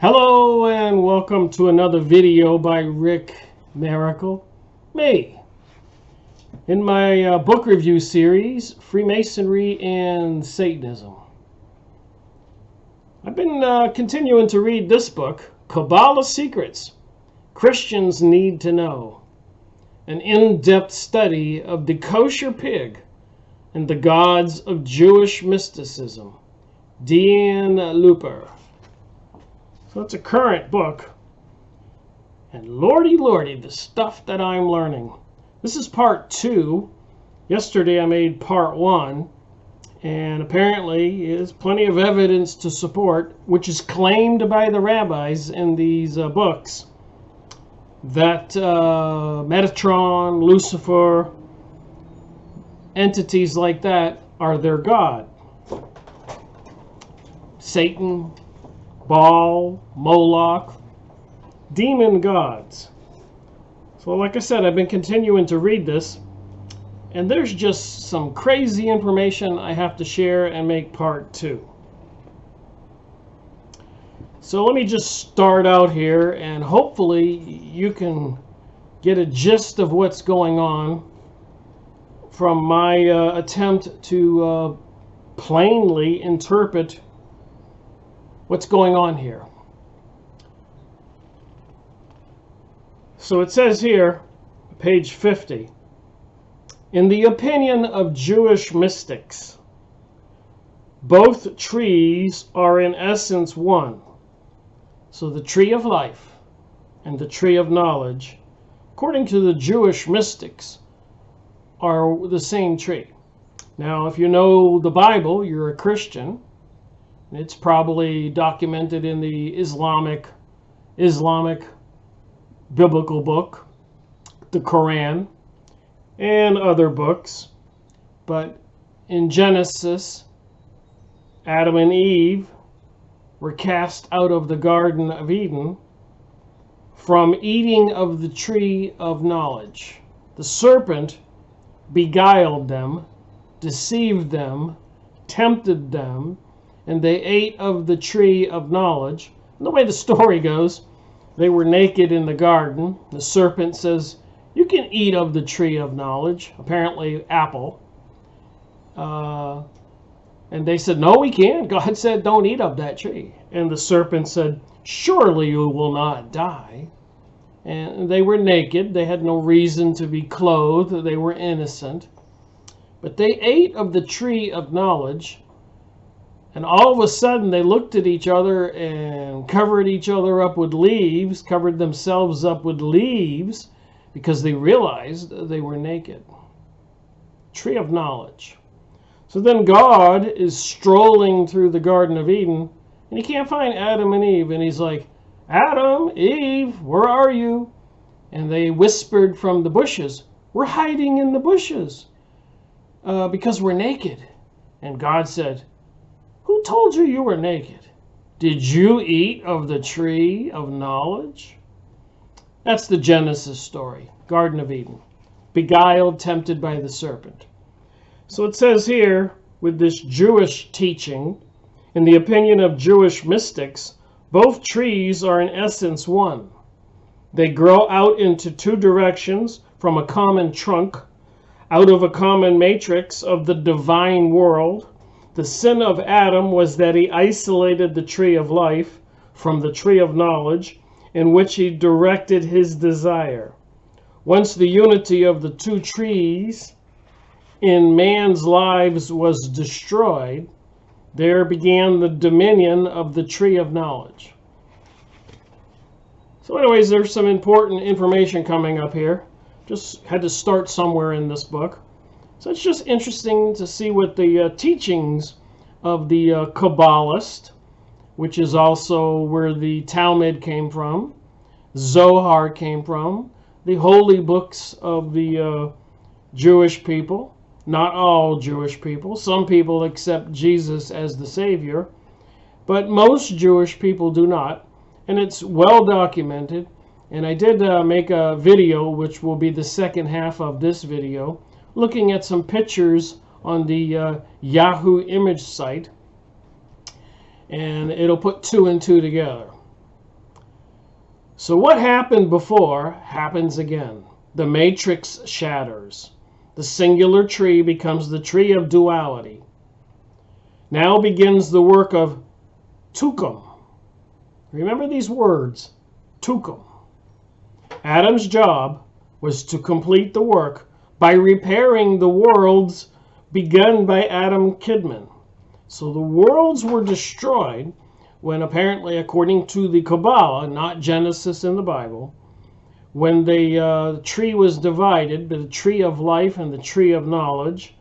Hello and welcome to another video by Rick Miracle, me, in my book review series, Freemasonry and Satanism. I've been continuing to read this book, Kabbalah Secrets Christians Need to Know, an in-depth study of the kosher pig and the gods of Jewish mysticism, Dean Looper. So it's a current book, and lordy, the stuff that I'm learning. This is part 2. Yesterday I made part 1, and apparently there's plenty of evidence to support, which is claimed by the rabbis in these books, that Metatron, Lucifer, entities like that are their god. Satan, Baal, Moloch, demon gods. So like I said, I've been continuing to read this, and there's just some crazy information I have to share and make part 2. So let me just start out here, and hopefully you can get a gist of what's going on from my attempt to plainly interpret what's going on here. So it says here, page 50, in the opinion of Jewish mystics, both trees are in essence one. So the tree of life and the tree of knowledge, according to the Jewish mystics, are the same tree. Now, if you know the Bible, you're a Christian. It's probably documented in the Islamic biblical book, the Quran, and other books. But in Genesis, Adam and Eve were cast out of the Garden of Eden from eating of the tree of knowledge. The serpent beguiled them, deceived them, tempted them, and they ate of the tree of knowledge. And the way the story goes, they were naked in the garden. The serpent says, you can eat of the tree of knowledge, apparently apple. And they said, no, we can't. God said, don't eat of that tree. And the serpent said, surely you will not die. And they were naked. They had no reason to be clothed. They were innocent. But they ate of the tree of knowledge. And all of a sudden, they looked at each other and covered each other up with leaves, covered themselves up with leaves, because they realized they were naked. Tree of knowledge. So then God is strolling through the Garden of Eden, and he can't find Adam and Eve. And he's like, Adam, Eve, where are you? And they whispered from the bushes, we're hiding in the bushes because we're naked. And God said, who told you you were naked? Did you eat of the tree of knowledge? That's the Genesis story, Garden of Eden. Beguiled, tempted by the serpent. So it says here, with this Jewish teaching, in the opinion of Jewish mystics, both trees are in essence one. They grow out into two directions from a common trunk, out of a common matrix of the divine world. The sin of Adam was that he isolated the tree of life from the tree of knowledge, in which he directed his desire. Once the unity of the two trees in man's lives was destroyed, there began the dominion of the tree of knowledge. So anyways, there's some important information coming up here. Just had to start somewhere in this book. So it's just interesting to see what the teachings of the Kabbalist, which is also where the Talmud came from, Zohar came from, the holy books of the Jewish people. Not all Jewish people. Some people accept Jesus as the Savior, but most Jewish people do not. And it's well documented. And I did make a video, which will be the second half of this video, looking at some pictures on the Yahoo image site, and it'll put 2 and 2 together. So what happened before happens again. The matrix shatters. The singular tree becomes the tree of duality. Now begins the work of tukum. Remember these words, tukum. Adam's job was to complete the work by repairing the worlds begun by Adam Kidman. So the worlds were destroyed when, apparently, according to the Kabbalah, not Genesis in the Bible, when the tree was divided, the tree of life and the tree of knowledge,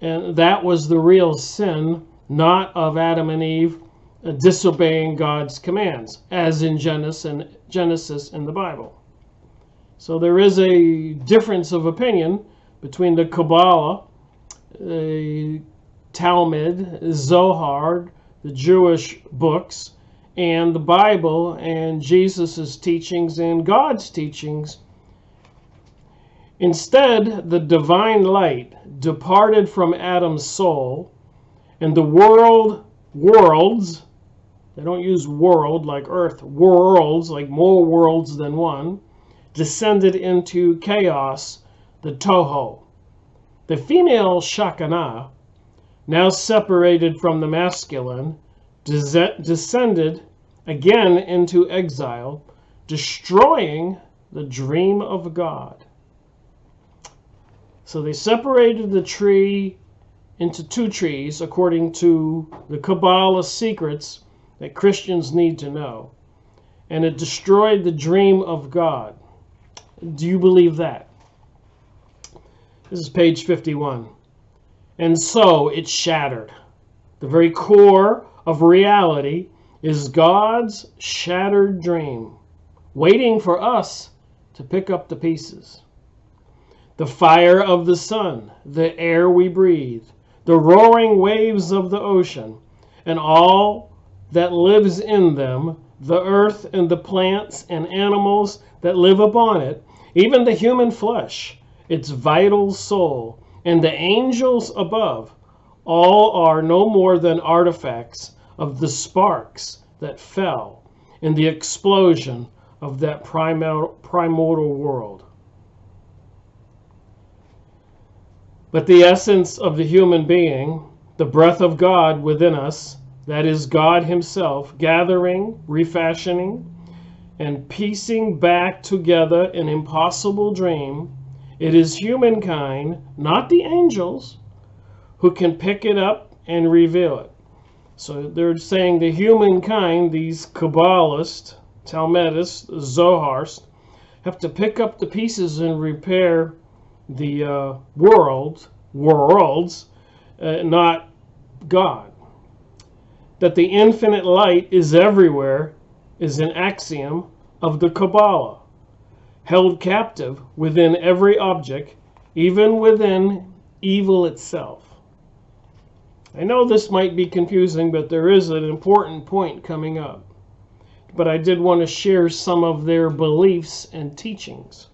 and that was the real sin, not of Adam and Eve disobeying God's commands, as in Genesis in the Bible. So there is a difference of opinion between the Kabbalah, the Talmud, Zohar, the Jewish books, and the Bible, and Jesus' teachings and God's teachings. Instead, the divine light departed from Adam's soul, and the worlds, they don't use world like earth, worlds, like more worlds than one, descended into chaos, the Toho. The female Shekinah, now separated from the masculine, descended again into exile, destroying the dream of God. So they separated the tree into two trees, according to the Kabbalah secrets that Christians need to know. And it destroyed the dream of God. Do you believe that? This is page 51. And so it shattered. The very core of reality is God's shattered dream, waiting for us to pick up the pieces. The fire of the sun, the air we breathe, the roaring waves of the ocean, and all that lives in them, the earth and the plants and animals that live upon it, even the human flesh, its vital soul, and the angels above, all are no more than artifacts of the sparks that fell in the explosion of that primordial world. But the essence of the human being, the breath of God within us, that is God himself, gathering, refashioning, and piecing back together an impossible dream, it is humankind, not the angels, who can pick it up and reveal it. So they're saying the humankind, these Kabbalists, Talmudists, Zoharists, have to pick up the pieces and repair the worlds, not God. That the infinite light is everywhere is an axiom of the Kabbalah, held captive within every object, even within evil itself. I know this might be confusing, but there is an important point coming up. But I did want to share some of their beliefs and teachings.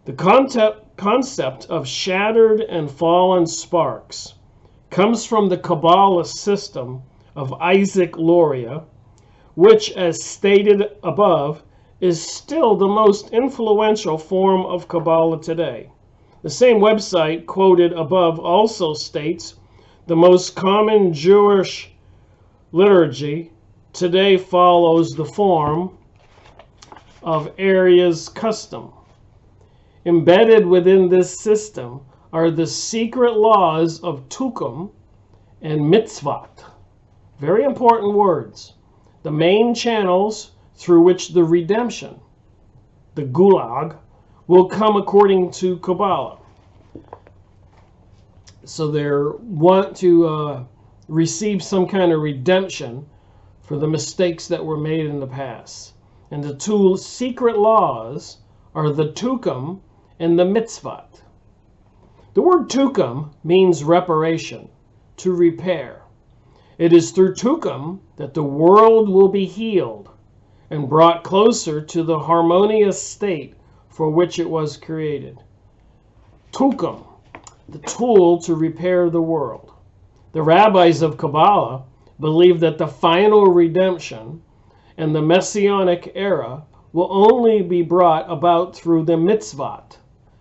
The concept of shattered and fallen sparks comes from the Kabbalah system of Isaac Luria, which, as stated above, is still the most influential form of Kabbalah today. The same website quoted above also states the most common Jewish liturgy today follows the form of Aria's custom. Embedded within this system are the secret laws of tukum and mitzvot. Very important words. The main channels through which the redemption, the gulag, will come according to Kabbalah. So they want to receive some kind of redemption for the mistakes that were made in the past. And the two secret laws are the tukum and the mitzvot. The word tukum means reparation, to repair. It is through tukum that the world will be healed and brought closer to the harmonious state for which it was created. Tukum, the tool to repair the world. The rabbis of Kabbalah believe that the final redemption and the Messianic era will only be brought about through the mitzvot.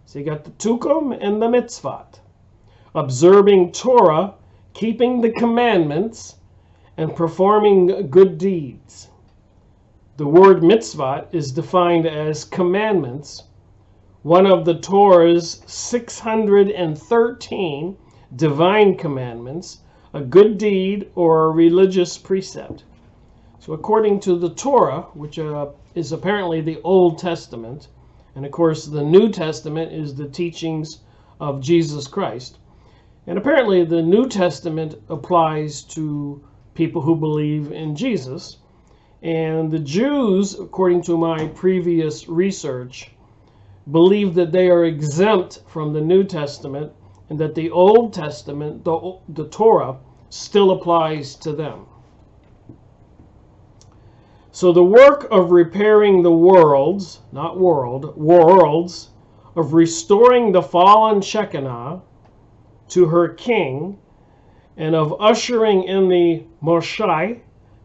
So you got the tukum and the mitzvot. Observing Torah, keeping the commandments, and performing good deeds. The word mitzvot is defined as commandments, one of the Torah's 613 divine commandments, a good deed or a religious precept. So according to the Torah, which is apparently the Old Testament, and of course the New Testament is the teachings of Jesus Christ, and apparently the New Testament applies to people who believe in Jesus, and the Jews, according to my previous research, believe that they are exempt from the New Testament and that the Old Testament, the Torah, still applies to them. So the work of repairing the worlds, not world, worlds, of restoring the fallen Shekinah to her king, and of ushering in the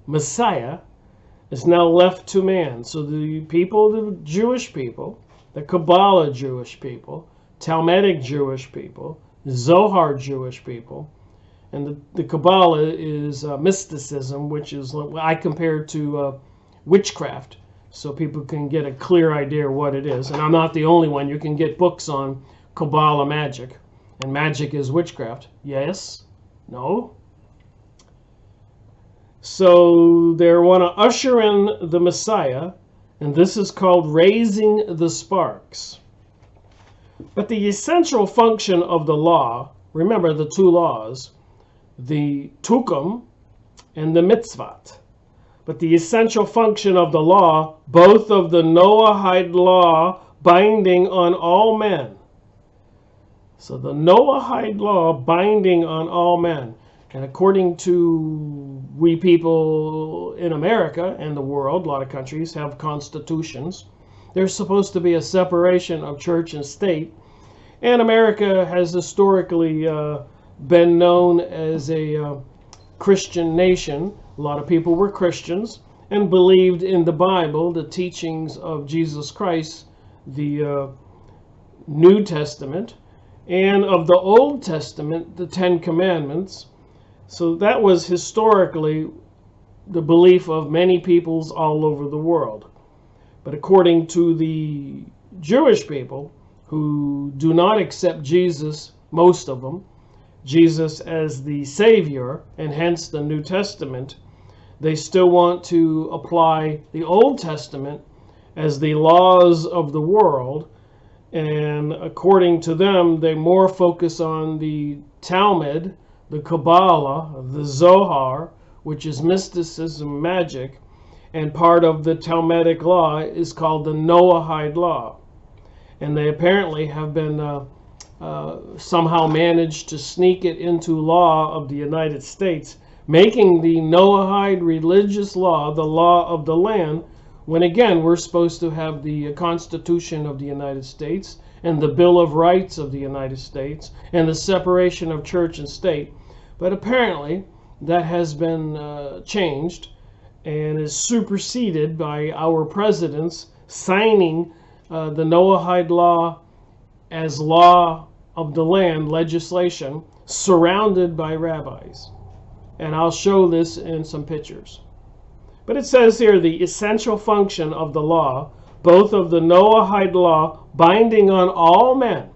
Messiah, is now left to man. So the people, the Jewish people, the Kabbalah Jewish people, Talmudic Jewish people, Zohar Jewish people, and the Kabbalah is mysticism, which is what I compare to witchcraft, so people can get a clear idea of what it is. And I'm not the only one. You can get books on Kabbalah magic, and magic is witchcraft. Yes? No? So they want to usher in the Messiah, and this is called raising the sparks. But the essential function of the law, remember the two laws, the tukum and the mitzvot. But the essential function of the law, both of the Noahide law binding on all men. So the Noahide law binding on all men. And according to we people in America and the world, a lot of countries have constitutions. There's supposed to be a separation of church and state. And America has historically been known as a Christian nation. A lot of people were Christians and believed in the Bible, the teachings of Jesus Christ, the New Testament, and of the Old Testament, the Ten Commandments. So that was historically the belief of many peoples all over the world. But according to the Jewish people, who do not accept Jesus, most of them, Jesus as the Savior, and hence the New Testament, they still want to apply the Old Testament as the laws of the world. And according to them, they more focus on the Talmud, the Kabbalah, the Zohar, which is mysticism, magic, and part of the Talmudic law is called the Noahide law. And they apparently have been somehow managed to sneak it into law of the United States, making the Noahide religious law the law of the land, when again we're supposed to have the Constitution of the United States and the Bill of Rights of the United States and the separation of church and state. But apparently that has been changed and is superseded by our presidents signing the Noahide law as law of the land legislation, surrounded by rabbis. And I'll show this in some pictures. But it says here, the essential function of the law, both of the Noahide law binding on all men,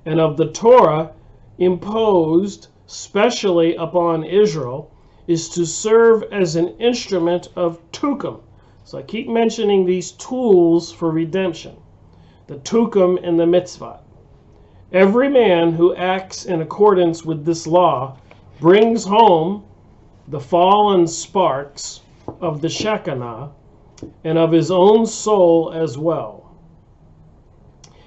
and of the Torah imposed specially upon Israel, is to serve as an instrument of tukum. So I keep mentioning these tools for redemption, the tukum and the mitzvah. Every man who acts in accordance with this law brings home the fallen sparks of the Shekinah and of his own soul as well.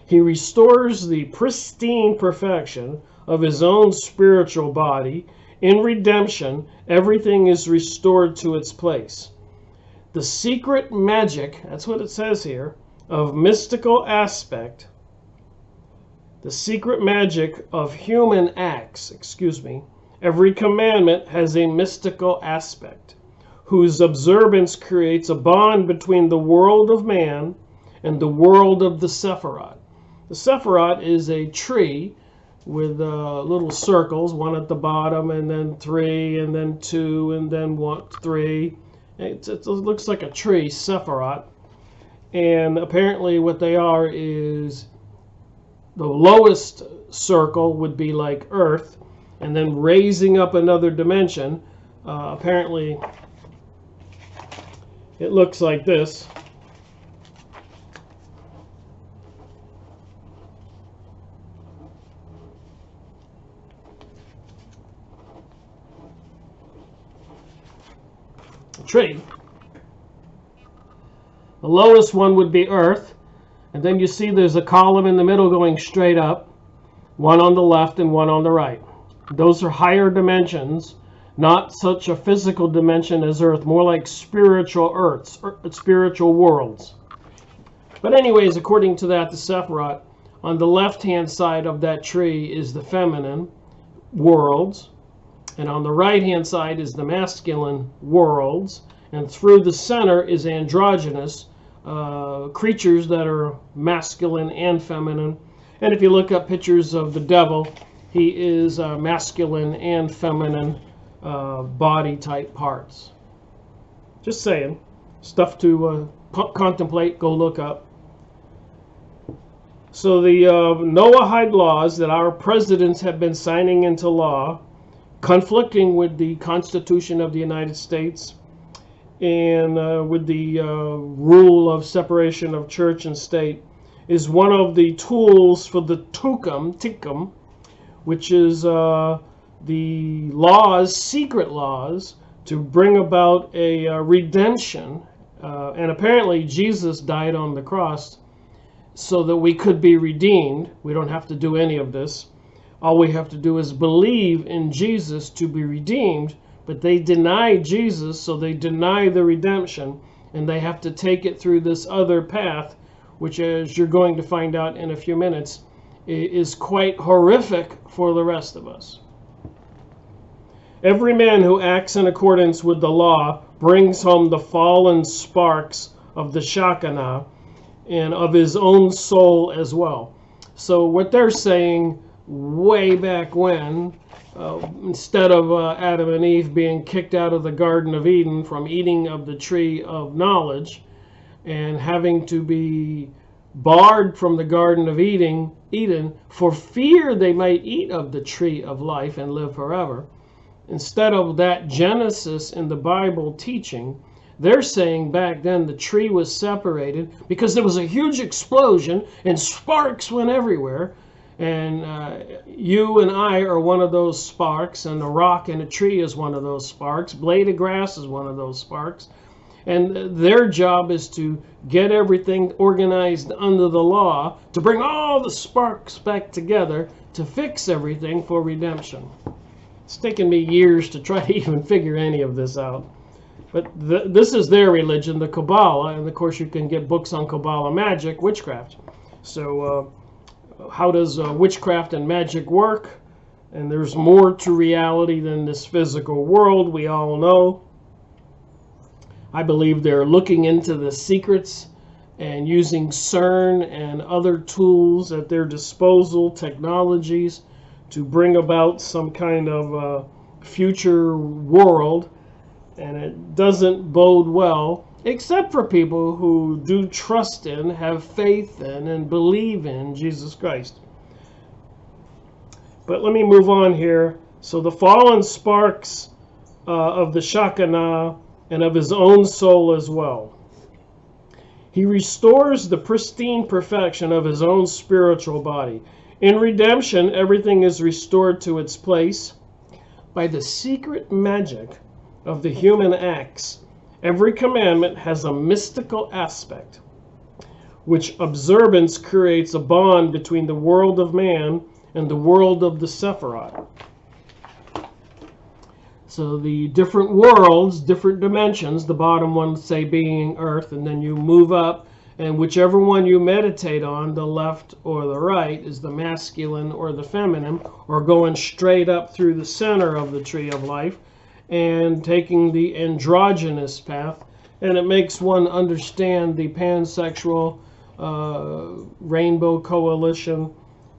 He restores the pristine perfection of his own spiritual body. In redemption, everything is restored to its place. The secret magic, that's what it says here, of mystical aspect, the secret magic of human acts, every commandment has a mystical aspect, whose observance creates a bond between the world of man and the world of the Sephiroth. The Sephiroth is a tree with little circles, one at the bottom, and then 3, and then 2, and then 1, 3. It looks like a tree, Sephiroth. And apparently what they are is the lowest circle would be like Earth, and then raising up another dimension. Apparently it looks like this. Tree. The lowest one would be Earth, and then you see there's a column in the middle going straight up, one on the left and one on the right. Those are higher dimensions, not such a physical dimension as Earth, more like spiritual Earths, spiritual worlds. But anyways, according to that, the Sephiroth, on the left-hand side of that tree is the feminine worlds, and on the right-hand side is the masculine worlds, and through the center is androgynous creatures that are masculine and feminine. And if you look up pictures of the devil, he is masculine and feminine body type parts. Just saying. Stuff to contemplate, go look up. So the Noahide laws that our presidents have been signing into law, conflicting with the Constitution of the United States and with the rule of separation of church and state, is one of the tools for the Tikkum, which is the laws, secret laws, to bring about a redemption. And apparently Jesus died on the cross so that we could be redeemed. We don't have to do any of this. All we have to do is believe in Jesus to be redeemed. But they deny Jesus, so they deny the redemption, and they have to take it through this other path, which, as you're going to find out in a few minutes, is quite horrific for the rest of us. Every man who acts in accordance with the law brings home the fallen sparks of the Shekinah and of his own soul as well. So what they're saying way back when, instead of Adam and Eve being kicked out of the Garden of Eden from eating of the tree of knowledge and having to be barred from the Garden of Eden for fear they might eat of the tree of life and live forever, instead of that Genesis in the Bible teaching, they're saying back then the tree was separated because there was a huge explosion and sparks went everywhere. And you and I are one of those sparks, and a rock and a tree is one of those sparks. Blade of grass is one of those sparks. And their job is to get everything organized under the law, to bring all the sparks back together, to fix everything for redemption. It's taken me years to try to even figure any of this out. But this is their religion, the Kabbalah, and of course you can get books on Kabbalah magic, witchcraft. So how does witchcraft and magic work? And there's more to reality than this physical world, we all know. I believe they're looking into the secrets and using CERN and other tools at their disposal, technologies, to bring about some kind of future world. And it doesn't bode well, except for people who do trust in, have faith in, and believe in Jesus Christ. But let me move on here. So the fallen sparks of the Shekinah and of his own soul as well. He restores the pristine perfection of his own spiritual body. In redemption, everything is restored to its place. By the secret magic of the human acts, every commandment has a mystical aspect, which observance creates a bond between the world of man and the world of the Sephiroth. So the different worlds, different dimensions, the bottom one, say, being Earth, and then you move up, and whichever one you meditate on, the left or the right, is the masculine or the feminine, or going straight up through the center of the tree of life. and taking the androgynous path, and it makes one understand the pansexual Rainbow Coalition,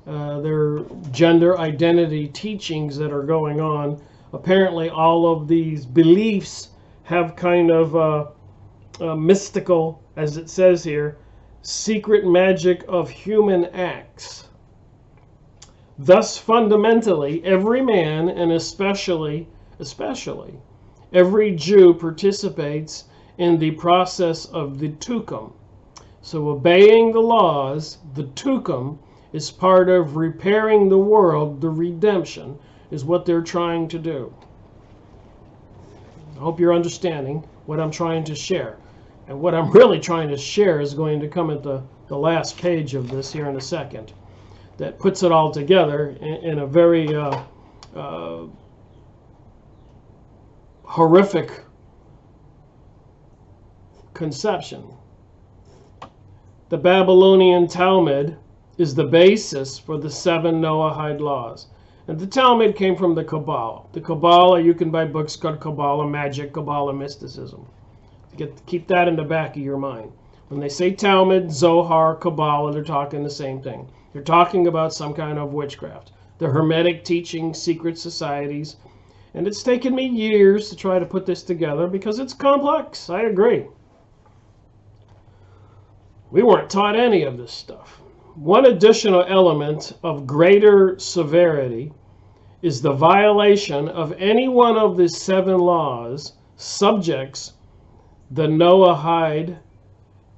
their gender identity teachings that are going on. Apparently all of these beliefs have kind of mystical, as it says here, secret magic of human acts. Thus, fundamentally, every man, and especially every Jew, participates in the process of the Tukum. So obeying the laws, the Tukum, is part of repairing the world. The redemption is what they're trying to do. I hope you're understanding what I'm trying to share. And what I'm really trying to share is going to come at the last page of this here in a second. That puts it all together in a very horrific conception. The Babylonian Talmud is the basis for the 7 Noahide laws. And the Talmud came from the Kabbalah. The Kabbalah, you can buy books called Kabbalah Magic, Kabbalah Mysticism. Keep that in the back of your mind. When they say Talmud, Zohar, Kabbalah, they're talking the same thing. They're talking about some kind of witchcraft. The Hermetic teaching, secret societies. And it's taken me years to try to put this together because it's complex. I agree. We weren't taught any of this stuff. One additional element of greater severity is the violation of any one of the 7 laws subjects the Noahide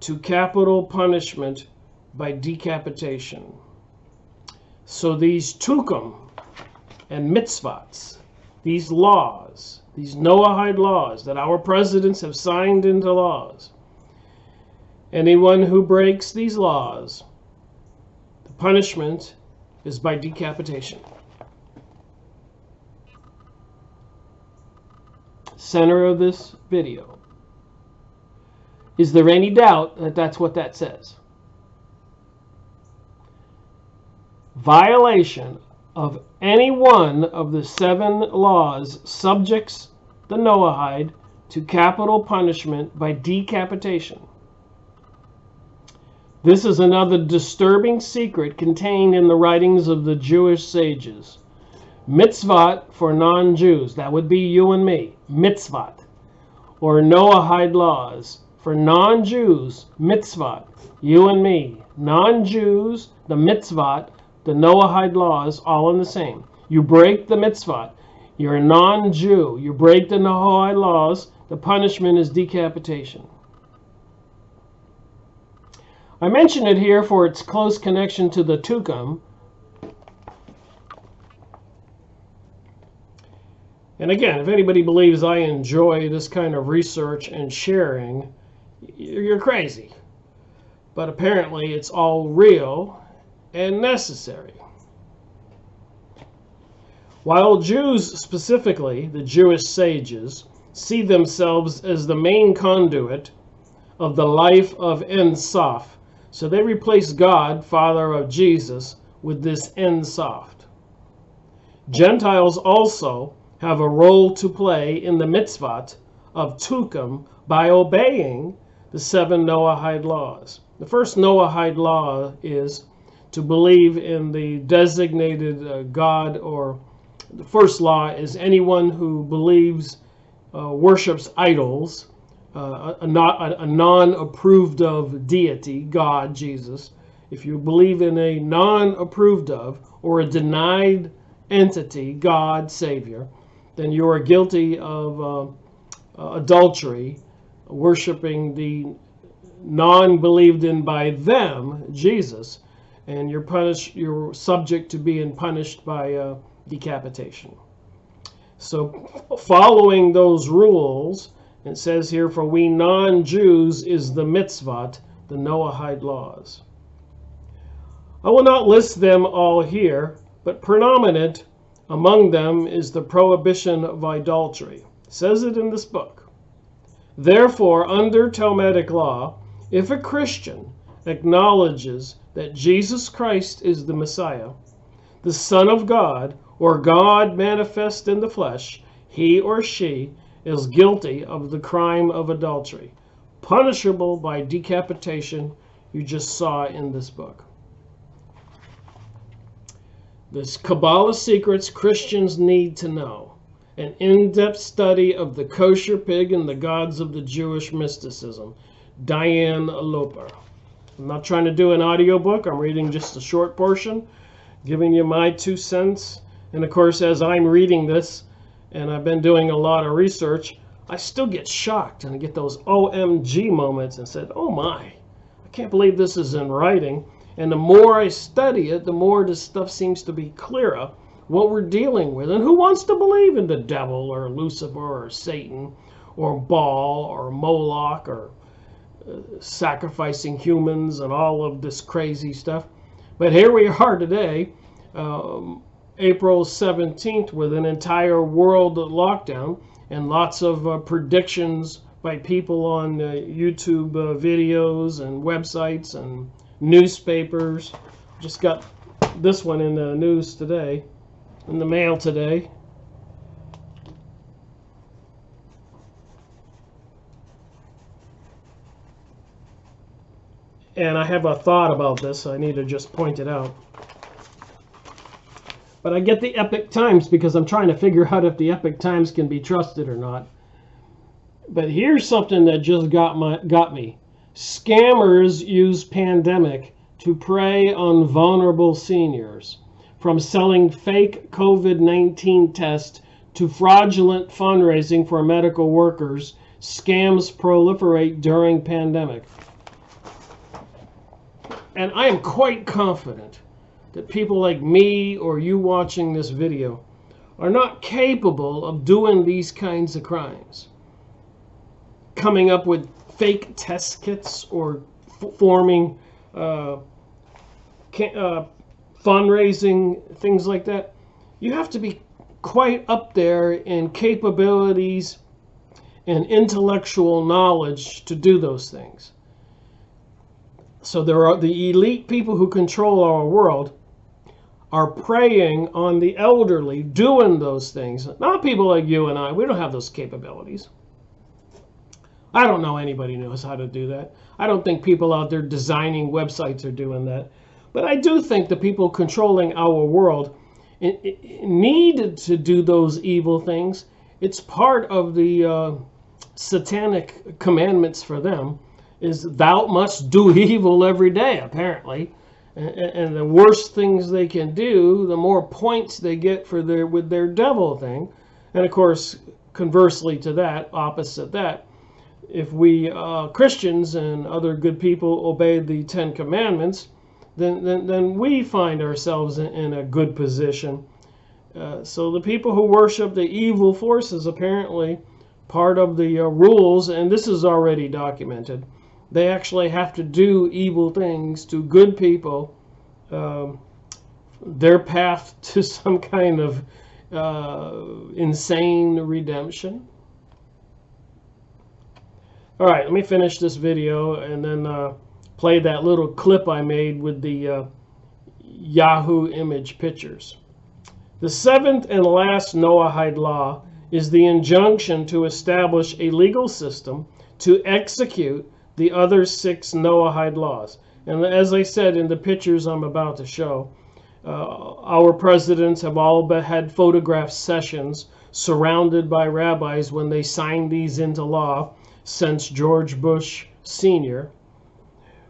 to capital punishment by decapitation. So these tukum and mitzvahs, these laws, these Noahide laws that our presidents have signed into laws, anyone who breaks these laws, the punishment is by decapitation. Center of this video. Is there any doubt that that's what that says? Violation of any one of the 7 laws subjects the Noahide to capital punishment by decapitation. This is another disturbing secret contained in the writings of the Jewish sages. Mitzvot for non-Jews, that would be you and me, mitzvot, or Noahide laws. For non-Jews, mitzvot, you and me. Non-Jews, the mitzvot, the Noahide laws, all in the same. You break the mitzvot, you're a non-Jew. You break the Noahide laws, the punishment is decapitation. I mention it here for its close connection to the Tukum. And again, if anybody believes I enjoy this kind of research and sharing, you're crazy. But apparently it's all real and necessary. While Jews, specifically the Jewish sages, see themselves as the main conduit of the life of Ein Sof, so they replace God, Father of Jesus, with this Ein Sof. Gentiles also have a role to play in the mitzvot of Tukum by obeying the 7 Noahide laws. The first Noahide law is to believe in the designated God, or the first law is anyone who believes, worships idols, a non-approved of deity, God, Jesus. If you believe in a non-approved of or a denied entity, God, Savior, then you are guilty of adultery, worshiping the non-believed in by them, Jesus, and you're subject to being punished by decapitation. So following those rules, it says here, for we non-Jews is the mitzvot, the Noahide laws. I will not list them all here, but predominant among them is the prohibition of idolatry. It says it in this book. Therefore, under Talmudic law, if a Christian acknowledges that Jesus Christ is the Messiah, the Son of God, or God manifest in the flesh, he or she is guilty of the crime of adultery, punishable by decapitation. You just saw in this book. This Kabbalah Secrets Christians Need to Know, an in-depth study of the kosher pig and the gods of the Jewish mysticism. Diane Loper. I'm not trying to do an audiobook. I'm reading just a short portion, giving you my 2 cents. And of course, as I'm reading this, and I've been doing a lot of research, I still get shocked and I get those OMG moments and said, oh my, I can't believe this is in writing. And the more I study it, the more this stuff seems to be clearer, what we're dealing with. And who wants to believe in the devil or Lucifer or Satan or Baal or Moloch or sacrificing humans and all of this crazy stuff? But here we are today, April 17th, with an entire world lockdown and lots of predictions by people on YouTube videos and websites and newspapers. Just got this one in the news today, in the mail today. And I have a thought about this, so I need to just point it out. But I get the Epic Times because I'm trying to figure out if the Epic Times can be trusted or not. But here's something that just got me. Scammers use pandemic to prey on vulnerable seniors. From selling fake COVID-19 tests to fraudulent fundraising for medical workers, scams proliferate during pandemic. And I am quite confident that people like me or you watching this video are not capable of doing these kinds of crimes. Coming up with fake test kits or forming fundraising, things like that. You have to be quite up there in capabilities and intellectual knowledge to do those things. So there are the elite people who control our world are preying on the elderly doing those things. Not people like you and I. We don't have those capabilities. I don't know anybody knows how to do that. I don't think people out there designing websites are doing that. But I do think the people controlling our world need to do those evil things. It's part of the satanic commandments for them, is thou must do evil every day, apparently. And the worse things they can do, the more points they get for with their devil thing. And of course, conversely to that, opposite that, if we Christians and other good people obey the 10 Commandments, then we find ourselves in a good position. So the people who worship the evil forces, apparently part of the rules, and this is already documented, they actually have to do evil things to good people, their path to some kind of insane redemption. All right, let me finish this video and then play that little clip I made with the Yahoo image pictures. The 7th and last Noahide law is the injunction to establish a legal system to execute the other 6 Noahide laws. And as I said in the pictures I'm about to show, our presidents have all had photograph sessions surrounded by rabbis when they signed these into law since George Bush Sr.,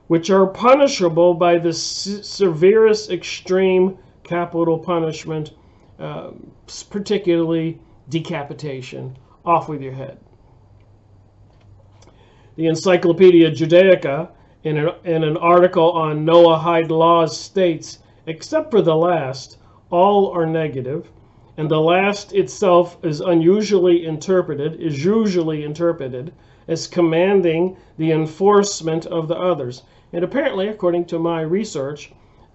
which are punishable by the severest extreme capital punishment, particularly decapitation. Off with your head. The Encyclopedia Judaica, in an article on Noahide laws, states, except for the last, all are negative, and the last itself is usually interpreted as commanding the enforcement of the others. And apparently, according to my research,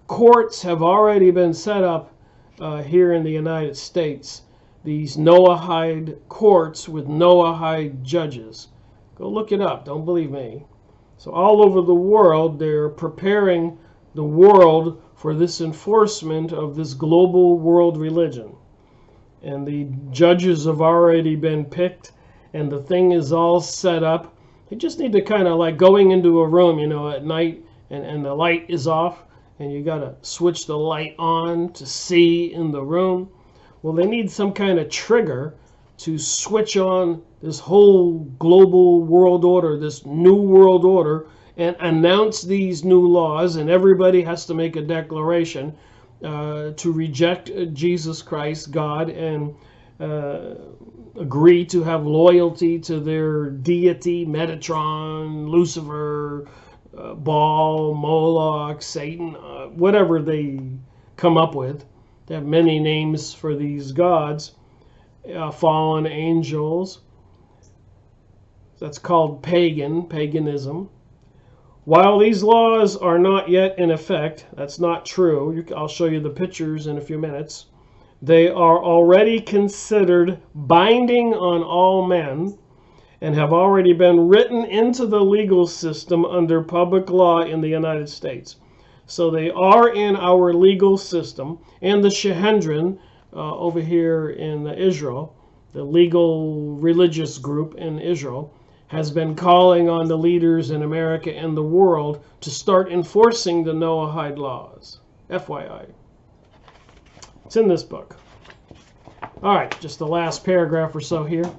courts have already been set up here in the United States, these Noahide courts with Noahide judges. Go look it up, don't believe me. So all over the world, they're preparing the world for this enforcement of this global world religion. and the judges have already been picked, and the thing is all set up. They just need to kind of like going into a room, you know, at night, and the light is off, and you got to switch the light on to see in the room. Well, they need some kind of trigger to switch on this whole global world order, this new world order, and announce these new laws, and everybody has to make a declaration to reject Jesus Christ, God, and agree to have loyalty to their deity, Metatron, Lucifer, Baal, Moloch, Satan, whatever they come up with. They have many names for these gods, fallen angels. That's called paganism. While these laws are not yet in effect, that's not true. I'll show you the pictures in a few minutes. They are already considered binding on all men and have already been written into the legal system under public law in the United States. So they are in our legal system, and the Sanhedrin over here in Israel, the legal religious group in Israel, has been calling on the leaders in America and the world to start enforcing the Noahide laws. FYI. It's in this book. All right, just the last paragraph or so here.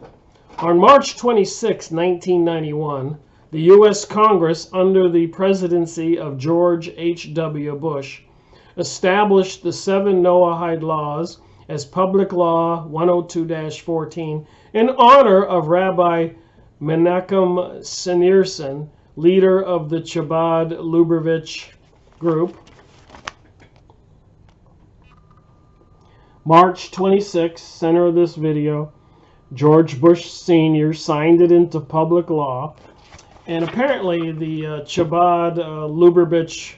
On March 26, 1991, the U.S. Congress, under the presidency of George H.W. Bush, established the 7 Noahide laws as Public Law 102-14 in honor of Rabbi Menachem Schneerson, leader of the Chabad Lubavitch group. March 26, center of this video, George Bush Sr. signed it into public law. And apparently the Chabad Lubavitch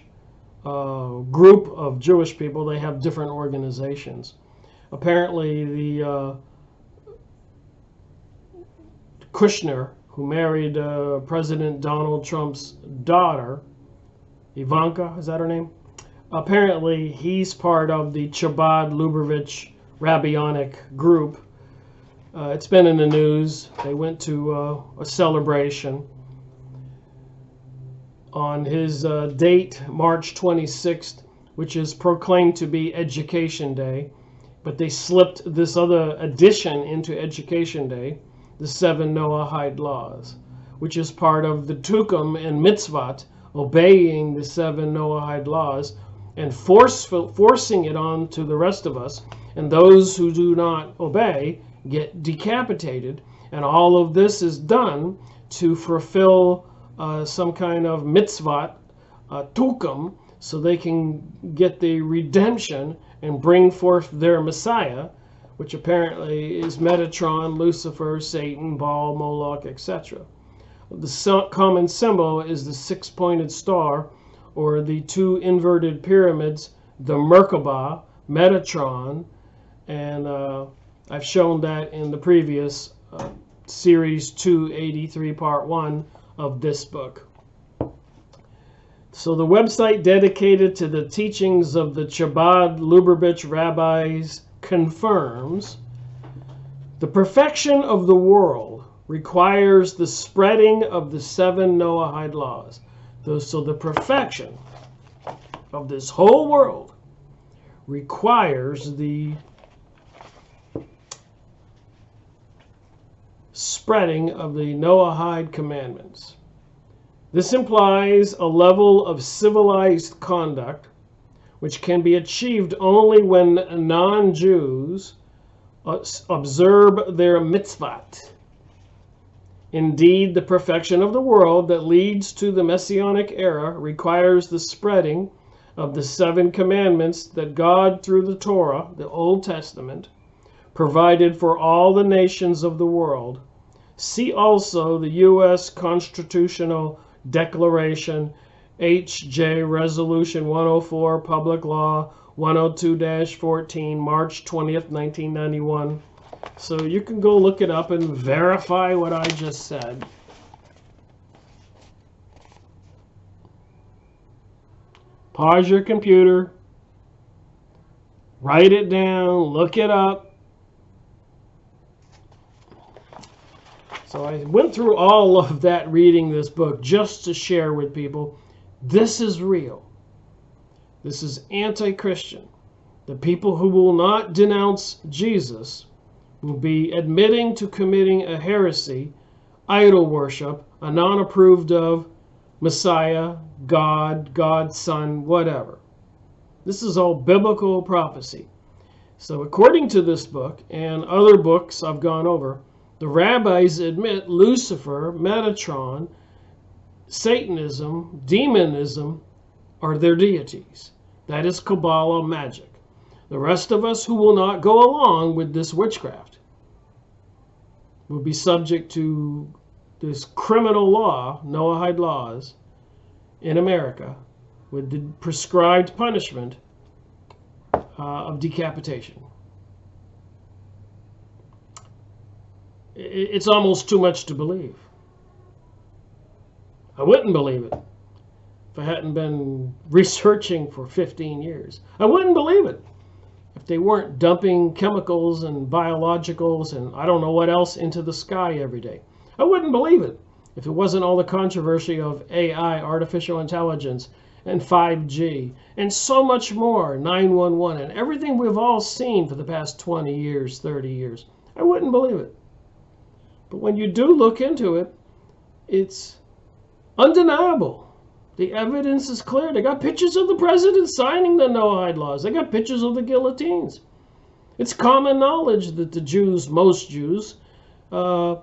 group of Jewish people, they have different organizations. Apparently the Kushner, who married President Donald Trump's daughter, Ivanka, is that her name? Apparently he's part of the Chabad Lubavitch Rabbinic group. It's been in the news. They went to a celebration on his date, March 26th, which is proclaimed to be Education Day. But they slipped this other addition into Education Day, the 7 Noahide laws, which is part of the Tukum and Mitzvot, obeying the 7 Noahide laws and forcing it on to the rest of us. And those who do not obey get decapitated. And all of this is done to fulfill some kind of mitzvot, tukum, so they can get the redemption and bring forth their Messiah, which apparently is Metatron, Lucifer, Satan, Baal, Moloch, etc. The common symbol is the 6-pointed star, or the 2 inverted pyramids, the Merkabah, Metatron, and I've shown that in the previous Series 283, Part 1 of this book. So the website dedicated to the teachings of the Chabad Lubavitch rabbis confirms the perfection of the world requires the spreading of the 7 Noahide laws. So the perfection of this whole world requires the spreading of the Noahide commandments. This implies a level of civilized conduct which can be achieved only when non-Jews observe their mitzvot. Indeed, the perfection of the world that leads to the Messianic era requires the spreading of the 7 commandments that God, through the Torah, the Old Testament, provided for all the nations of the world. See also the U.S. Constitutional Declaration, H.J. Resolution 104, Public Law 102-14, March 20th, 1991. So you can go look it up and verify what I just said. Pause your computer, write it down, look it up, So I went through all of that reading this book just to share with people, this is real. This is anti-Christian. The people who will not denounce Jesus will be admitting to committing a heresy, idol worship, a non-approved of Messiah, God, God's Son, whatever. This is all biblical prophecy. So according to this book and other books I've gone over, the rabbis admit Lucifer, Metatron, Satanism, demonism are their deities. That is Kabbalah magic. The rest of us who will not go along with this witchcraft will be subject to this criminal law, Noahide laws, in America with the prescribed punishment of decapitation. It's almost too much to believe. I wouldn't believe it if I hadn't been researching for 15 years. I wouldn't believe it if they weren't dumping chemicals and biologicals and I don't know what else into the sky every day. I wouldn't believe it if it wasn't all the controversy of AI, artificial intelligence, and 5G, and so much more, 911, and everything we've all seen for the past 20 years, 30 years. I wouldn't believe it. But when you do look into it, it's undeniable. The evidence is clear. They got pictures of the president signing the Noahide laws. They got pictures of the guillotines. It's common knowledge that the Jews, most Jews, do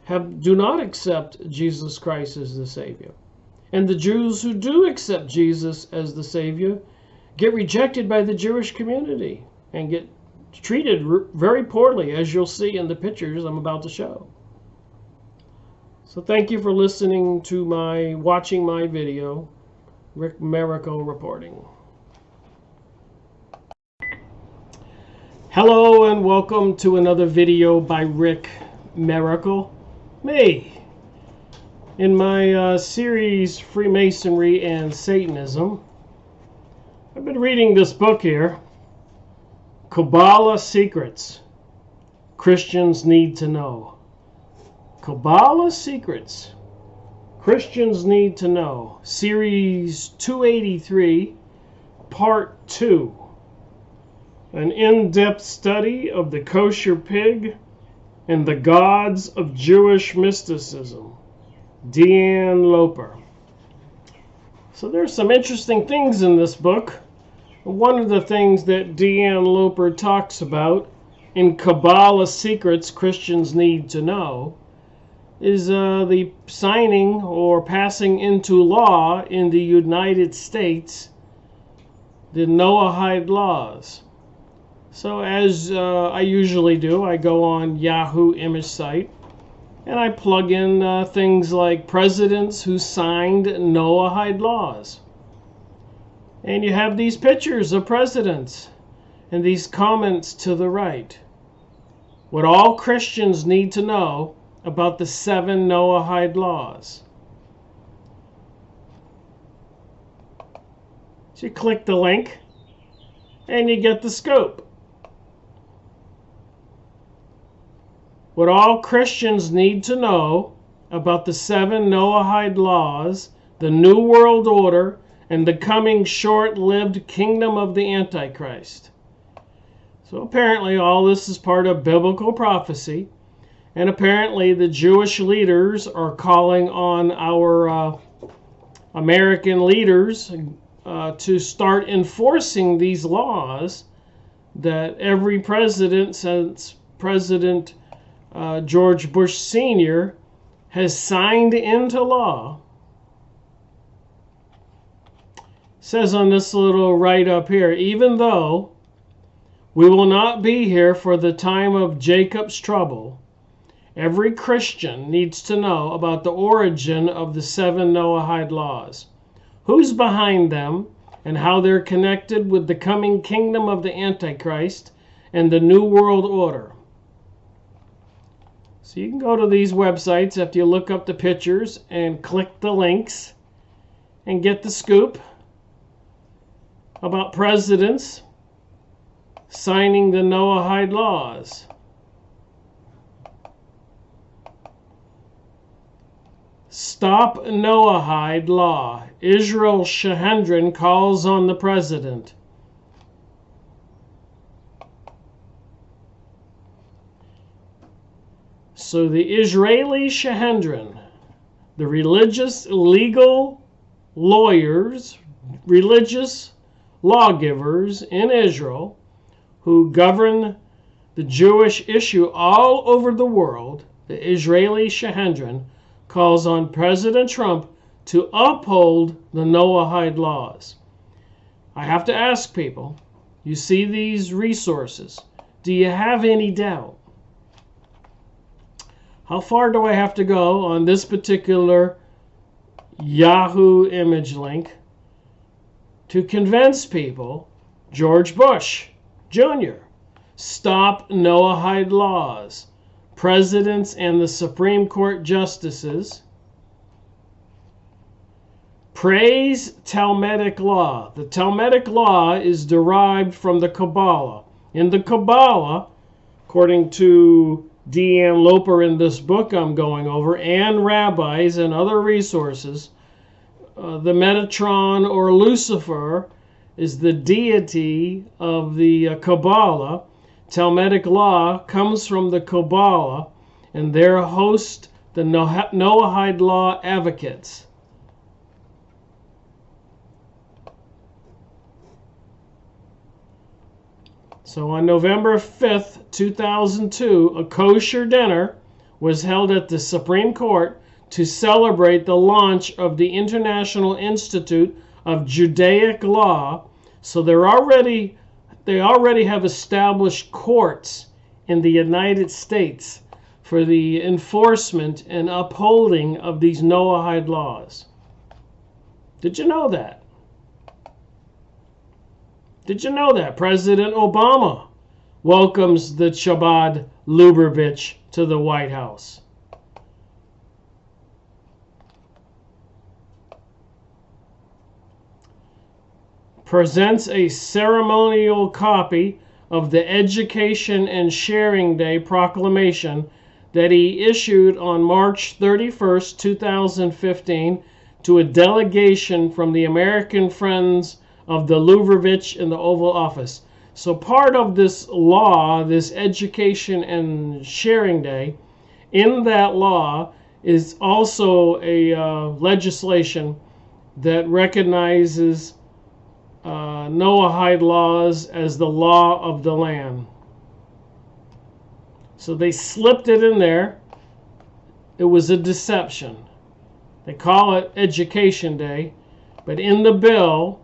not accept Jesus Christ as the Savior. And the Jews who do accept Jesus as the Savior get rejected by the Jewish community and get treated very poorly, as you'll see in the pictures I'm about to show. So thank you for listening to watching my video, Rick Miracle reporting. Hello and welcome to another video by Rick Miracle, me. In my series, Freemasonry and Satanism, I've been reading this book here, Kabbalah Secrets Christians Need to Know. Kabbalah Secrets Christians Need to Know, Series 283, Part 2. An in-depth study of the kosher pig and the gods of Jewish mysticism. Deanne Loper. So there's some interesting things in this book. One of the things that Deanne Loper talks about in Kabbalah Secrets Christians Need to Know is the signing or passing into law in the United States the Noahide laws. So as I usually do, I go on Yahoo image site and I plug in things like presidents who signed Noahide laws. And you have these pictures of presidents and these comments to the right. What all Christians need to know about the 7 Noahide laws. So you click the link and you get the scope. What all Christians need to know about the 7 Noahide laws, the New World Order, and the coming short-lived kingdom of the Antichrist. So apparently all this is part of biblical prophecy, and apparently the Jewish leaders are calling on our American leaders to start enforcing these laws that every president since President George Bush Sr. has signed into law. It says on this little write-up here, even though we will not be here for the time of Jacob's trouble, every Christian needs to know about the origin of the 7 Noahide laws, who's behind them, and how they're connected with the coming kingdom of the Antichrist and the New World Order. So you can go to these websites after you look up the pictures and click the links and get the scoop about presidents signing the Noahide laws. Stop Noahide law. Israel Shahendran calls on the president. So the Israeli Shahendran, the religious legal lawyers, religious lawgivers in Israel who govern the Jewish issue all over the world, the Israeli Shahendran, calls on President Trump to uphold the Noahide laws. I have to ask people, you see these resources, do you have any doubt? How far do I have to go on this particular Yahoo image link to convince people George Bush Jr., stop Noahide laws, presidents and the Supreme Court justices, praise Talmudic law. The Talmudic law is derived from the Kabbalah. In the Kabbalah, according to Deanne Loper in this book I'm going over, and rabbis and other resources, the Metatron or Lucifer is the deity of the Kabbalah. Talmudic law comes from the Kabbalah, and there host the Noahide law advocates. So on November 5th, 2002, a kosher dinner was held at the Supreme Court to celebrate the launch of the International Institute of Judaic Law. So they already have established courts in the United States for the enforcement and upholding of these Noahide laws. Did you know that? Did you know that President Obama welcomes the Chabad Lubavitch to the White House? Presents a ceremonial copy of the Education and Sharing Day proclamation that he issued on March 31st, 2015 to a delegation from the American Friends of the Lubavitch in the Oval Office. So part of this law, this Education and Sharing Day, in that law is also a legislation that recognizes Noahide laws as the law of the land. So they slipped it in there. It was a deception. They call it Education Day, but in the bill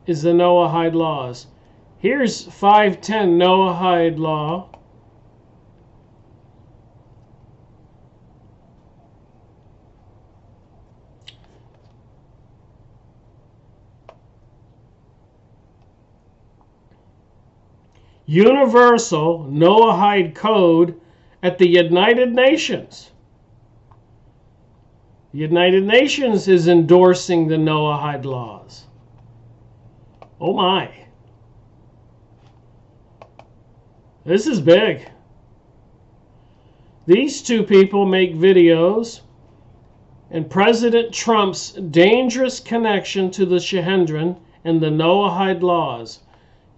is the Noahide laws. Here's 510 Noahide law. Universal Noahide Code at the United Nations. The United Nations is endorsing the Noahide laws. Oh my. This is big. These two people make videos, and President Trump's dangerous connection to the Shahendran and the Noahide laws.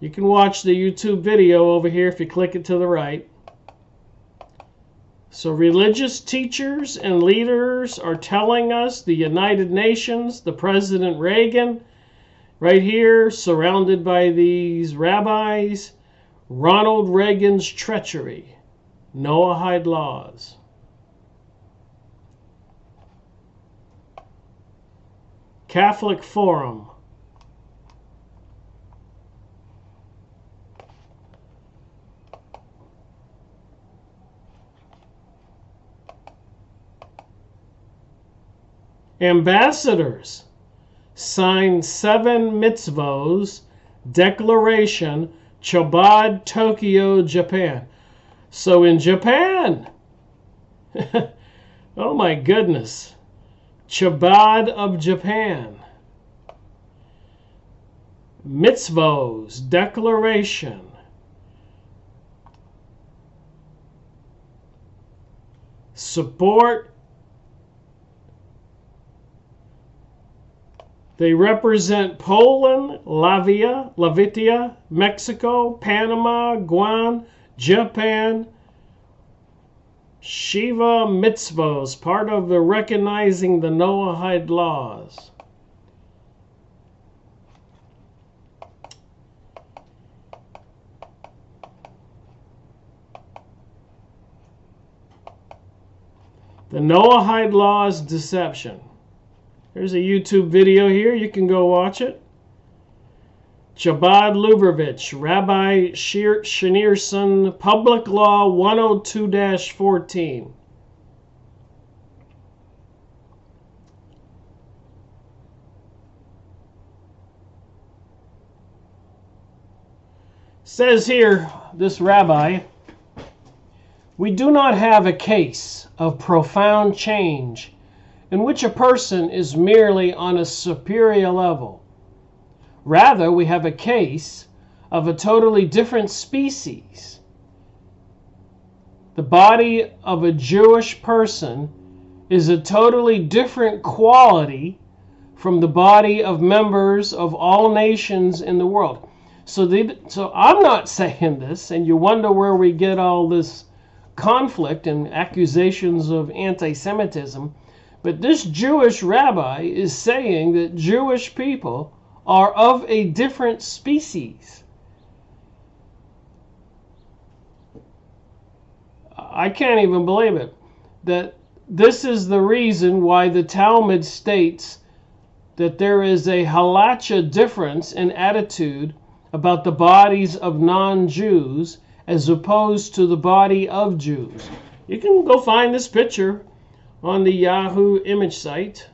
You can watch the YouTube video over here if you click it to the right. So religious teachers and leaders are telling us the United Nations, the President Reagan, right here, surrounded by these rabbis, Ronald Reagan's treachery, Noahide laws. Catholic Forum. Ambassadors sign 7 mitzvos declaration, Chabad, Tokyo, Japan. So in Japan, oh my goodness, Chabad of Japan, mitzvos declaration, support They represent Poland, Latvia, Mexico, Panama, Guam, Japan. Shiva mitzvos, part of the recognizing the Noahide laws. The Noahide laws deception. There's a YouTube video here. You can go watch it. Chabad Lubavitch, Rabbi Schneerson, Public Law 102-14. Says here, this rabbi, we do not have a case of profound change in which a person is merely on a superior level. Rather, we have a case of a totally different species. The body of a Jewish person is a totally different quality from the body of members of all nations in the world. So I'm not saying this, and you wonder where we get all this conflict and accusations of anti-Semitism, but this Jewish rabbi is saying that Jewish people are of a different species. I can't even believe it. That this is the reason why the Talmud states that there is a halacha difference in attitude about the bodies of non-Jews as opposed to the body of Jews. You can go find this picture on the Yahoo image site.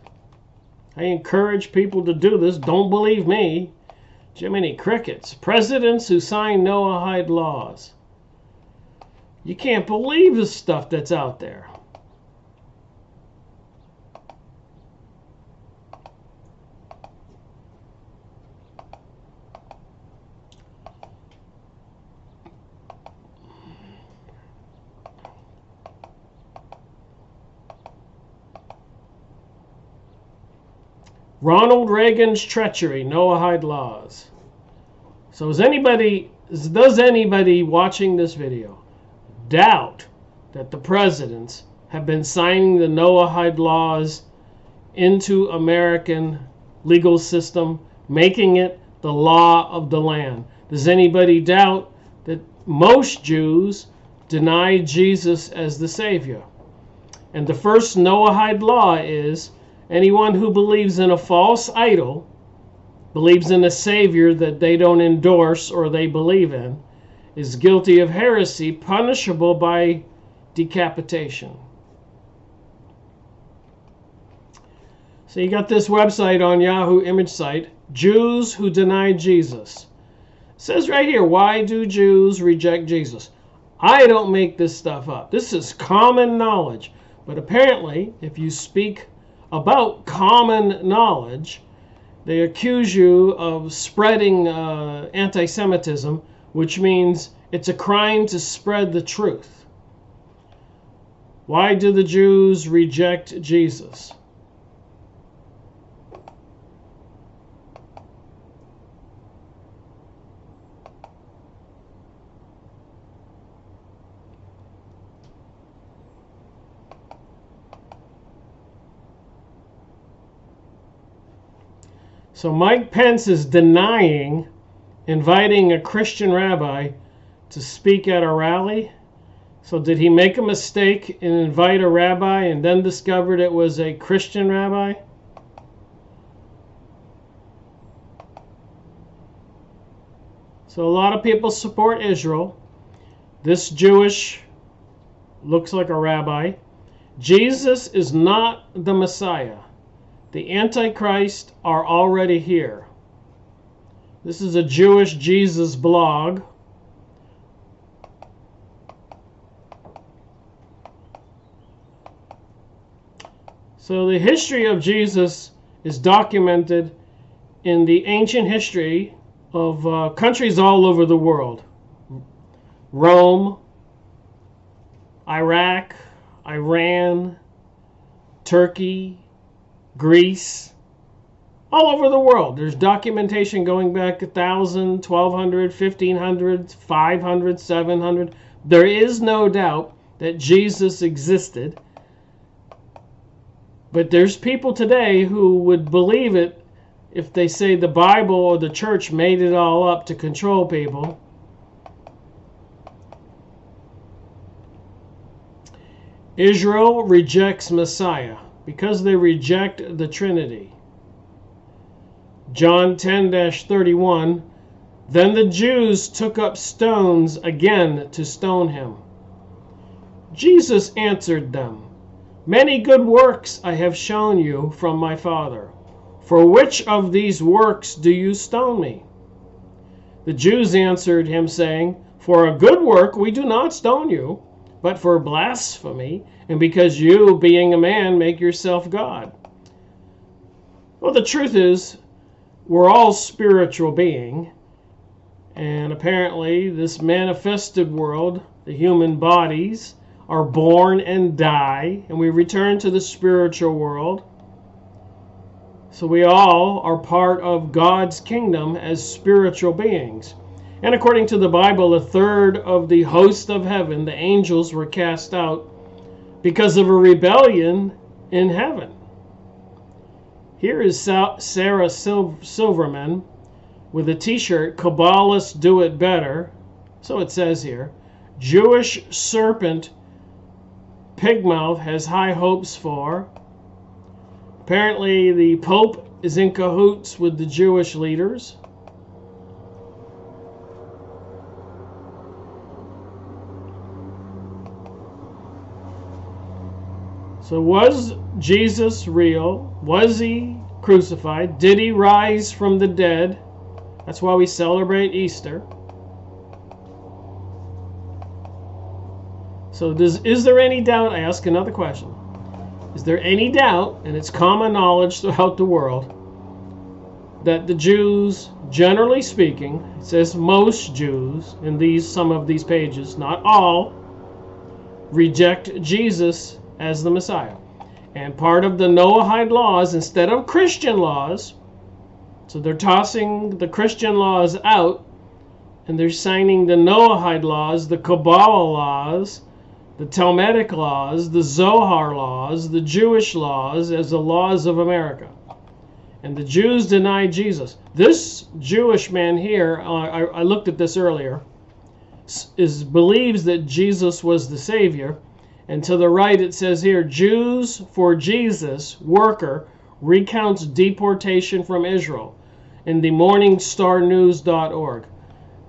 I encourage people to do this. Don't believe me. Jiminy Crickets. Presidents who sign Noahide laws. You can't believe the stuff that's out there. Ronald Reagan's treachery, Noahide laws. So does anybody watching this video doubt that the presidents have been signing the Noahide laws into American legal system, making it the law of the land? Does anybody doubt that most Jews deny Jesus as the Savior? And the first Noahide law is anyone who believes in a false idol, believes in a Savior that they don't endorse or they believe in, is guilty of heresy, punishable by decapitation. So you got this website on Yahoo image site, Jews who deny Jesus. It says right here, why do Jews reject Jesus? I don't make this stuff up. This is common knowledge. But apparently, if you speak about common knowledge, they accuse you of spreading anti-Semitism, which means it's a crime to spread the truth. Why do the Jews reject Jesus? So Mike Pence is denying inviting a Christian rabbi to speak at a rally. So did he make a mistake and invite a rabbi and then discovered it was a Christian rabbi? So a lot of people support Israel. This Jewish looks like a rabbi. Jesus is not the Messiah. The Antichrist are already here. This is a Jewish Jesus blog. So the history of Jesus is documented in the ancient history of countries all over the world. Rome, Iraq, Iran, Turkey, Greece, all over the world. There's documentation going back 1,000, 1,200, 1,500, 500, 700. There is no doubt that Jesus existed. But there's people today who would believe it if they say the Bible or the church made it all up to control people. Israel rejects Messiah because they reject the Trinity. John 10-31, then the Jews took up stones again to stone him. Jesus answered them, many good works I have shown you from my Father. For which of these works do you stone me? The Jews answered him, saying, for a good work we do not stone you, but for blasphemy, and because you, being a man, make yourself God. Well, the truth is, we're all spiritual beings, and apparently this manifested world, the human bodies, are born and die, and we return to the spiritual world. So we all are part of God's kingdom as spiritual beings. And according to the Bible, a third of the host of heaven, the angels, were cast out because of a rebellion in heaven. Here is Sarah Silverman with a t-shirt, Kabbalists do it better. So it says here, Jewish serpent pigmouth has high hopes for. Apparently the Pope is in cahoots with the Jewish leaders. So was Jesus real? Was he crucified? Did he rise from the dead? That's why we celebrate Easter. So is there any doubt? I ask another question. Is there any doubt, and it's common knowledge throughout the world, that the Jews, generally speaking, it says most Jews in some of these pages, not all, reject Jesus as the Messiah? And part of the Noahide laws, instead of Christian laws, so they're tossing the Christian laws out, and they're signing the Noahide laws, the Kabbalah laws, the Talmudic laws, the Zohar laws, the Jewish laws as the laws of America. And the Jews deny Jesus. This Jewish man here, I looked at this earlier, believes that Jesus was the Savior. And to the right it says here, Jews for Jesus, worker, recounts deportation from Israel in the morningstarnews.org.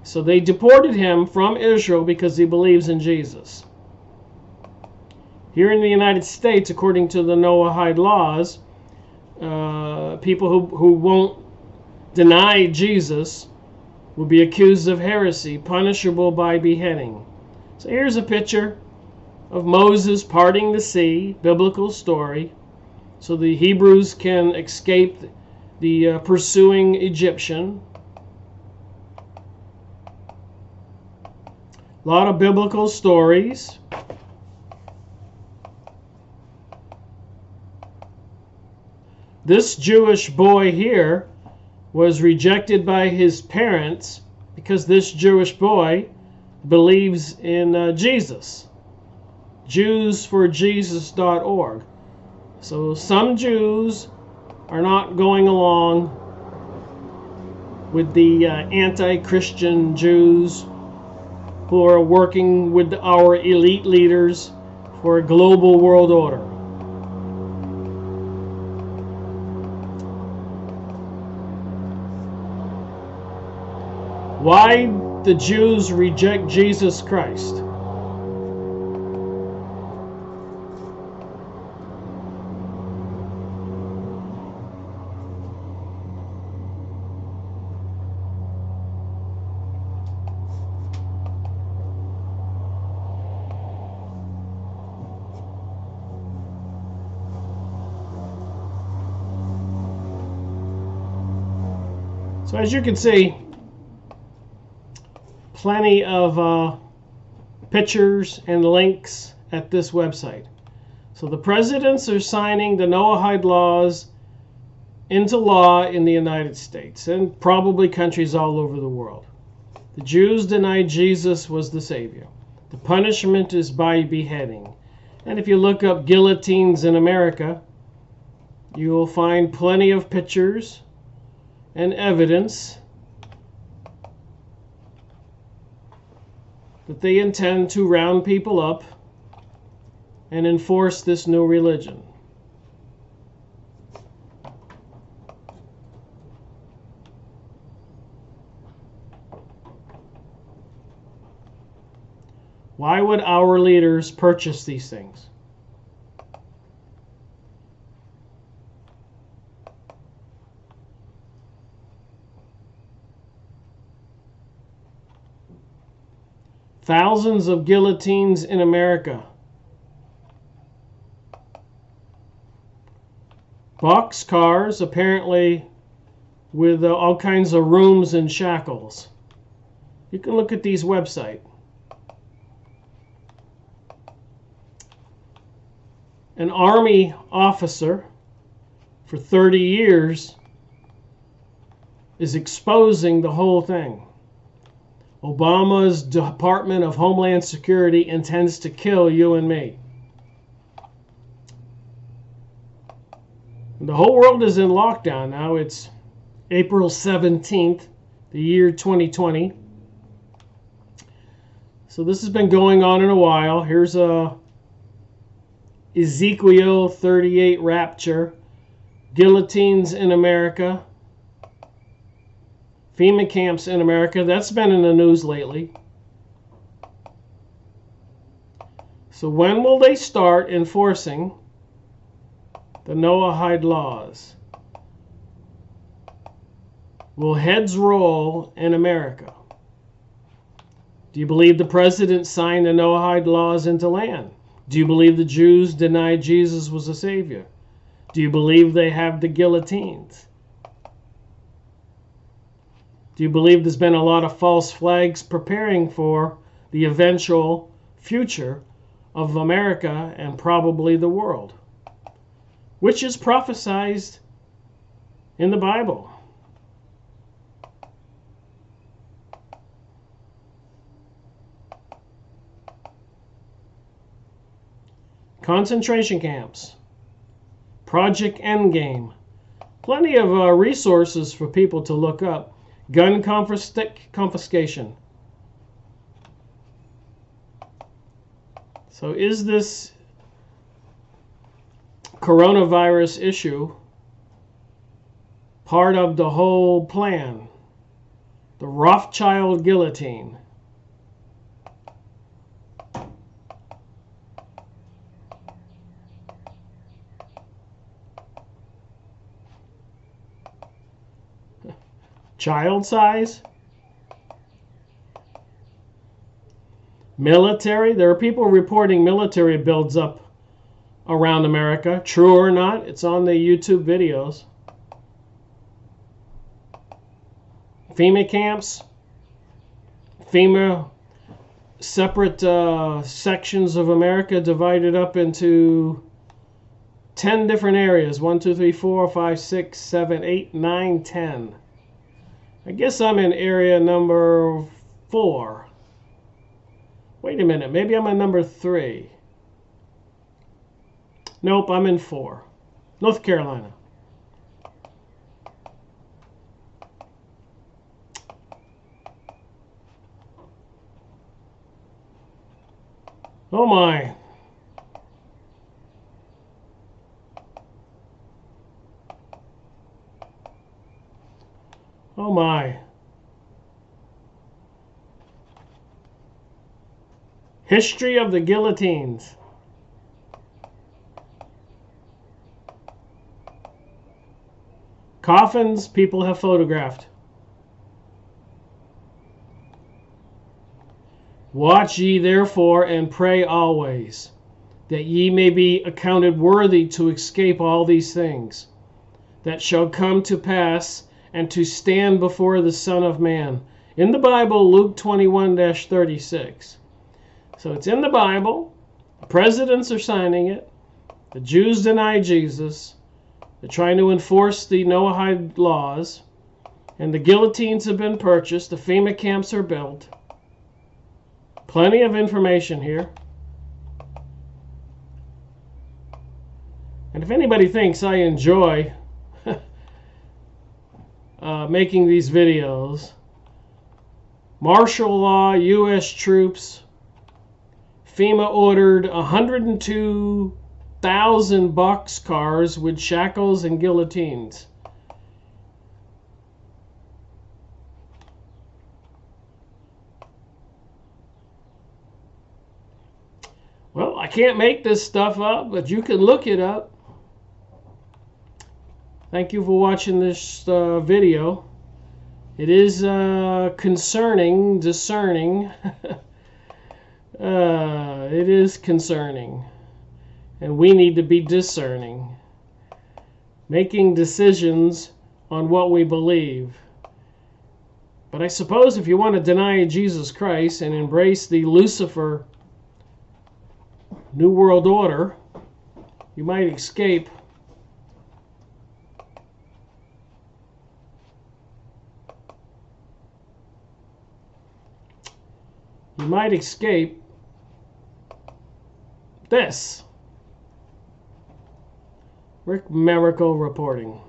So they deported him from Israel because he believes in Jesus. Here in the United States, according to the Noahide laws, people who won't deny Jesus will be accused of heresy, punishable by beheading. So here's a picture of Moses parting the sea, biblical story, so the Hebrews can escape the pursuing Egyptian. A lot of biblical stories. This Jewish boy here was rejected by his parents because this Jewish boy believes in Jesus. JewsForJesus.org. So some Jews are not going along with the anti-Christian Jews who are working with our elite leaders for a global world order. Why the Jews reject Jesus Christ? So as you can see, plenty of pictures and links at this website. So the presidents are signing the Noahide laws into law in the United States and probably countries all over the world. The Jews denied Jesus was the Savior. The punishment is by beheading. And if you look up guillotines in America, you will find plenty of pictures and evidence that they intend to round people up and enforce this new religion. Why would our leaders purchase these things? Thousands of guillotines in America. Boxcars, apparently with all kinds of rooms and shackles. You can look at these websites. An Army officer for 30 years is exposing the whole thing. Obama's Department of Homeland Security intends to kill you and me. The whole world is in lockdown now. It's April 17th, the year 2020. So this has been going on in a while. Here's a Ezekiel 38 rapture, guillotines in America, FEMA camps in America. That's been in the news lately. So when will they start enforcing the Noahide laws? Will heads roll in America? Do you believe the president signed the Noahide laws into land? Do you believe the Jews denied Jesus was a savior? Do you believe they have the guillotines? Do you believe there's been a lot of false flags preparing for the eventual future of America and probably the world, which is prophesied in the Bible? Concentration camps, Project Endgame, plenty of resources for people to look up. Gun confiscation. So is this coronavirus issue part of the whole plan? The Rothschild guillotine. Child size? Military? There are people reporting military builds up around America. True or not, it's on the YouTube videos. FEMA camps? FEMA separate sections of America divided up into 10 different areas. 1, 2, 3, 4, 5, 6, 7, 8, 9, 10. I guess I'm in area number 4. Wait a minute, maybe I'm in number 3. Nope, I'm in 4. North Carolina. Oh my. Oh my. History of the guillotines. Coffins people have photographed. Watch ye therefore and pray always, that ye may be accounted worthy to escape all these things that shall come to pass, and to stand before the Son of Man. In the Bible, Luke 21-36. So it's in the Bible. The presidents are signing it. The Jews deny Jesus. They're trying to enforce the Noahide laws, and the guillotines have been purchased. The FEMA camps are built. Plenty of information here. And if anybody thinks I enjoy making these videos, martial law, U.S. troops, FEMA ordered 102,000 boxcars with shackles and guillotines. Well, I can't make this stuff up, but you can look it up. Thank you for watching this video. It is concerning, discerning. It is concerning. And we need to be discerning. Making decisions on what we believe. But I suppose if you want to deny Jesus Christ and embrace the Lucifer New World Order, you might escape this. Rick Miracle reporting.